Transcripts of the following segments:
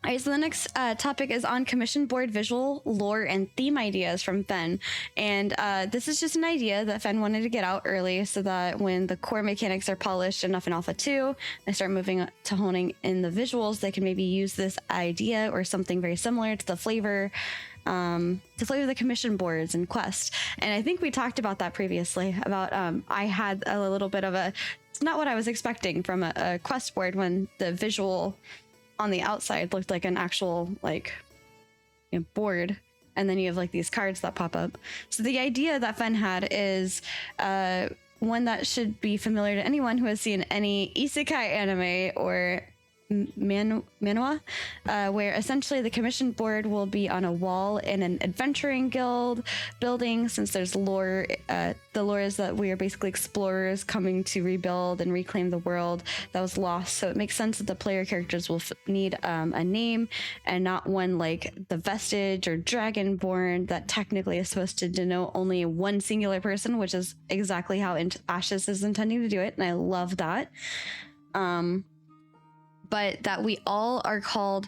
All right, so the next topic is on commission board visual lore and theme ideas from Fen. And this is just an idea that Fen wanted to get out early so that when the core mechanics are polished enough in Alpha 2, they start moving to honing in the visuals, they can maybe use this idea or something very similar to flavor the commission boards and quest. And I think we talked about that previously, about I had a little bit of it's not what I was expecting from a quest board when the visual on the outside looked like an actual board, and then you have like these cards that pop up. So the idea that Fen had is one that should be familiar to anyone who has seen any isekai anime or manhwa, where essentially the commission board will be on a wall in an adventuring guild building. Since there's lore, the lore is that we are basically explorers coming to rebuild and reclaim the world that was lost. So it makes sense that the player characters will need a name and not one like the vestige or dragonborn that technically is supposed to denote only one singular person, which is exactly how Ashes is intending to do it, and I love that. But that we all are called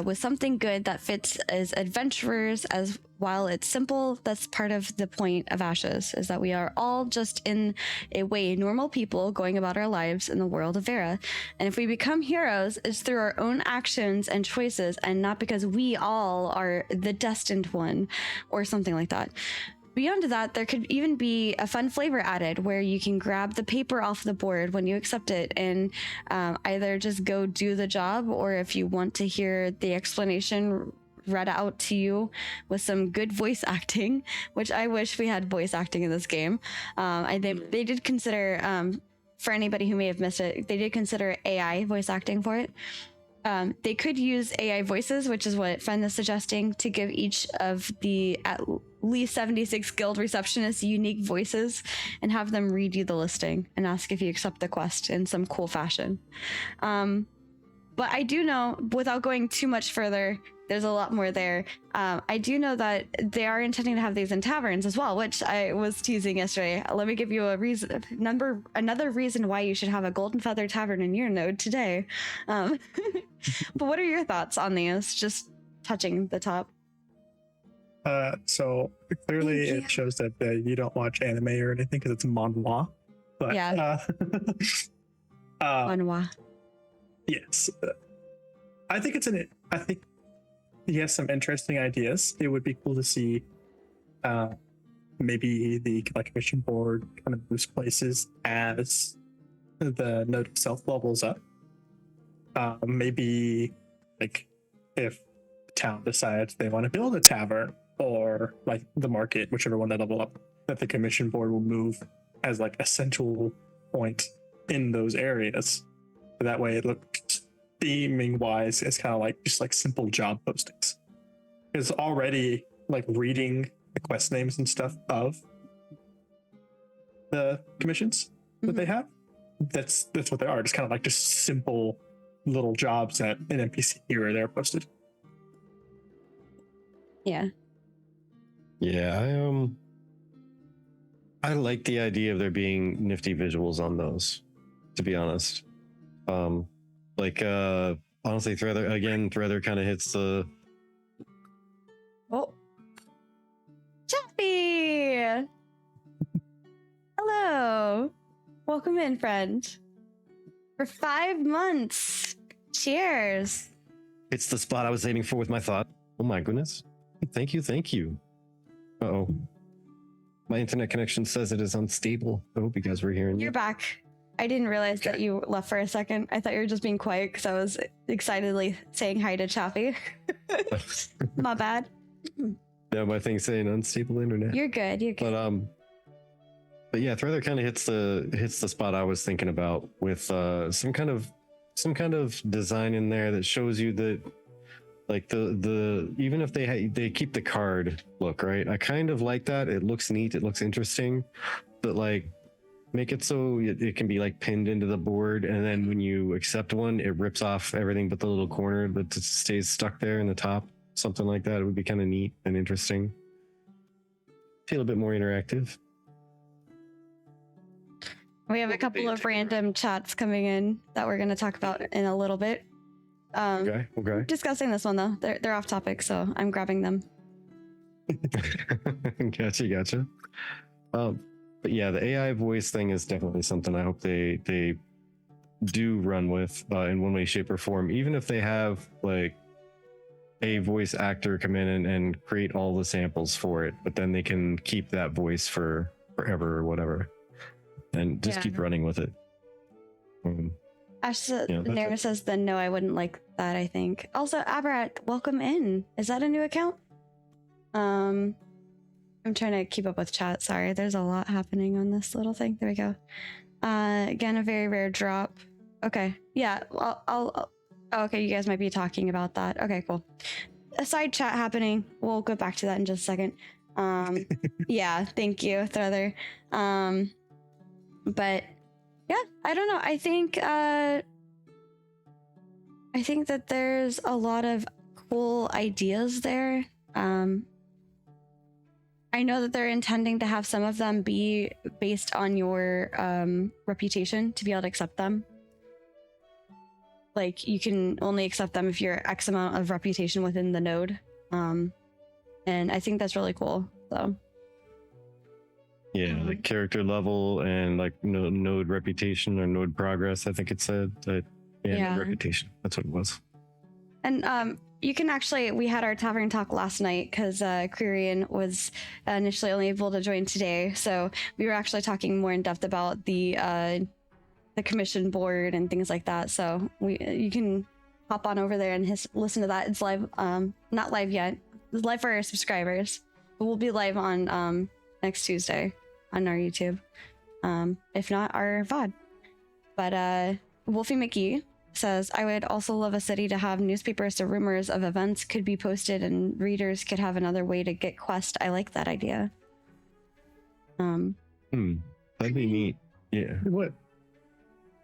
with something good that fits as adventurers, as while it's simple, that's part of the point of Ashes, is that we are all just in a way normal people going about our lives in the world of Vera. And if we become heroes, it's through our own actions and choices, and not because we all are the destined one or something like that. Beyond that, there could even be a fun flavor added where you can grab the paper off the board when you accept it and either just go do the job, or if you want to hear the explanation read out to you with some good voice acting, which I wish we had voice acting in this game. I think they did consider, for anybody who may have missed it, they did consider AI voice acting for it. They could use AI voices, which is what Fen is suggesting, to give each of the at least 76 guild receptionists unique voices and have them read you the listing and ask if you accept the quest in some cool fashion. But I do know, without going too much further, there's a lot more there. I do know that they are intending to have these in taverns as well, which I was teasing yesterday. Let me give you another reason why you should have a Golden Feather Tavern in your node today. But what are your thoughts on these? Just touching the top. So clearly it shows that you don't watch anime or anything because it's manhwa. But yeah. Manhwa. Yes. I think he has some interesting ideas. It would be cool to see maybe the commission board kind of moves places as the node itself levels up. Maybe like if the town decides they want to build a tavern or like the market, whichever one they level up, that the commission board will move as like a central point in those areas. That way it looks theming wise as kind of like just like simple job postings. Because already like reading the quest names and stuff of the commissions that they have, that's what they are. Just kind of like just simple little jobs that an NPC here or there posted. Yeah. Yeah, I like the idea of there being nifty visuals on those, to be honest. Honestly, Threather kind of hits the... Oh. Chappy! Hello. Welcome in, friend. For 5 months. Cheers. It's the spot I was aiming for with my thought. Oh my goodness. Thank you. Uh-oh. My internet connection says it is unstable. I hope you guys were hearing me. You're back. I didn't realize that you left for a second. I thought you were just being quiet because I was excitedly saying hi to Chappy. My bad. Yeah, my thing's saying unstable internet. You're good. But yeah, Threather kind of hits the spot I was thinking about with some kind of design in there that shows you that like the even if they keep the card look, right? I kind of like that. It looks neat. It looks interesting, but like make it so it can be like pinned into the board, and then when you accept one, it rips off everything but the little corner that stays stuck there in the top. Something like that. It would be kind of neat and interesting. Feel a bit more interactive. We have a couple of random chats coming in that we're going to talk about in a little bit. Okay. Discussing this one though. They're off topic, so I'm grabbing them. Gotcha. But yeah, the AI voice thing is definitely something I hope they do run with in one way, shape, or form. Even if they have like a voice actor come in and create all the samples for it, but then they can keep that voice for forever or whatever, and just keep running with it. Nara says, then no, I wouldn't like that, I think. Also, Abarat, welcome in. Is that a new account? I'm trying to keep up with chat. Sorry, there's a lot happening on this little thing. There we go. Again, a very rare drop. Okay. Yeah, I'll okay, you guys might be talking about that. Okay, cool. A side chat happening. We'll go back to that in just a second. Yeah, thank you, Throther. But yeah, I don't know. I think that there's a lot of cool ideas there. I know that they're intending to have some of them be based on your reputation to be able to accept them. Like, you can only accept them if you're X amount of reputation within the node. And I think that's really cool. So yeah, like character level and like node reputation or node progress, I think it said. Node reputation. That's what it was. And you can actually, we had our tavern talk last night because Kreirian was initially only able to join today. So we were actually talking more in depth about the commission board and things like that. So you can hop on over there and listen to that. It's live, not live yet. It's live for our subscribers. But we'll be live on next Tuesday on our YouTube. If not, our VOD. But Wolfie McGee says, I would also love a city to have newspapers so rumors of events could be posted and readers could have another way to get quest. I like that idea. That'd be neat. Yeah. What?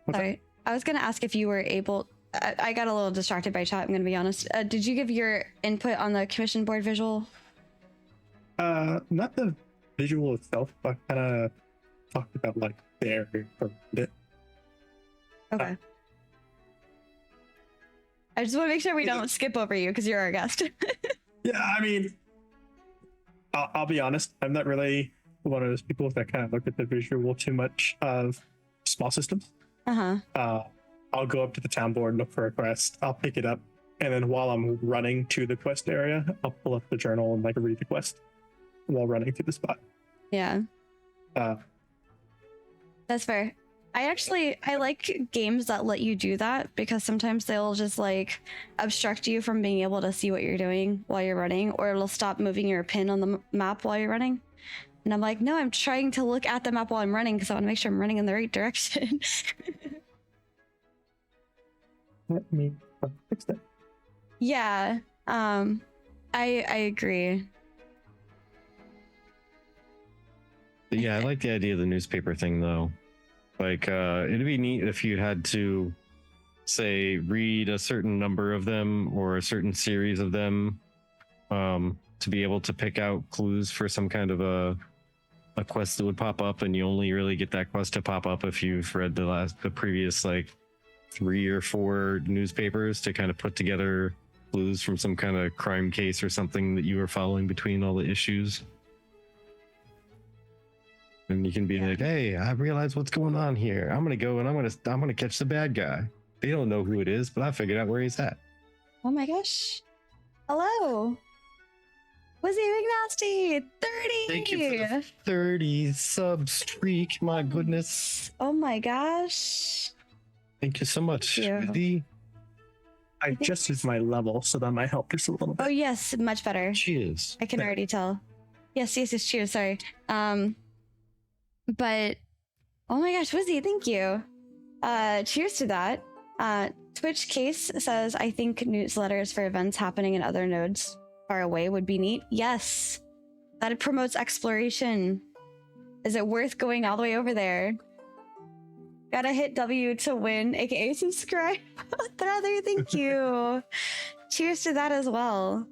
Sorry, I was gonna ask if you were able. I got a little distracted by chat, I'm gonna be honest. Did you give your input on the commission board visual? Not the visual itself, but kind of talked about like there for a bit. Okay. I just want to make sure we don't skip over you because you're our guest. Yeah, I mean, I'll be honest. I'm not really one of those people that kind of look at the visual too much of small systems. I'll go up to the town board, look for a quest. I'll pick it up, and then while I'm running to the quest area, I'll pull up the journal and like read the quest while running to the spot. Yeah. That's fair. I like games that let you do that because sometimes they'll just like obstruct you from being able to see what you're doing while you're running, or it'll stop moving your pin on the map while you're running. And I'm like, no, I'm trying to look at the map while I'm running because I want to make sure I'm running in the right direction. Let me fix that. Yeah. I agree. Yeah, I like the idea of the newspaper thing though. Like, it'd be neat if you had to, say, read a certain number of them or a certain series of them to be able to pick out clues for some kind of a quest that would pop up, and you only really get that quest to pop up if you've read the previous like 3 or 4 newspapers to kind of put together clues from some kind of crime case or something that you were following between all the issues. And you can be like, hey, I realize what's going on here. I'm gonna go and I'm gonna catch the bad guy. They don't know who it is, but I figured out where he's at. Oh my gosh. Hello. Wizzy McNasty, 30. Thank you for the 30 sub streak. My goodness. Oh my gosh. Thank you so much, Thank Wizzy. I adjusted my level, so that might help just a little bit. Oh yes, much better. Cheers. I can already tell. Yes, cheers, sorry. But oh my gosh, Wizzy, thank you. Cheers to that. Twitch Case says, I think newsletters for events happening in other nodes far away would be neat. Yes, that promotes exploration. Is it worth going all the way over there? Gotta hit W to win, aka subscribe. Brother, thank you. Cheers to that as well.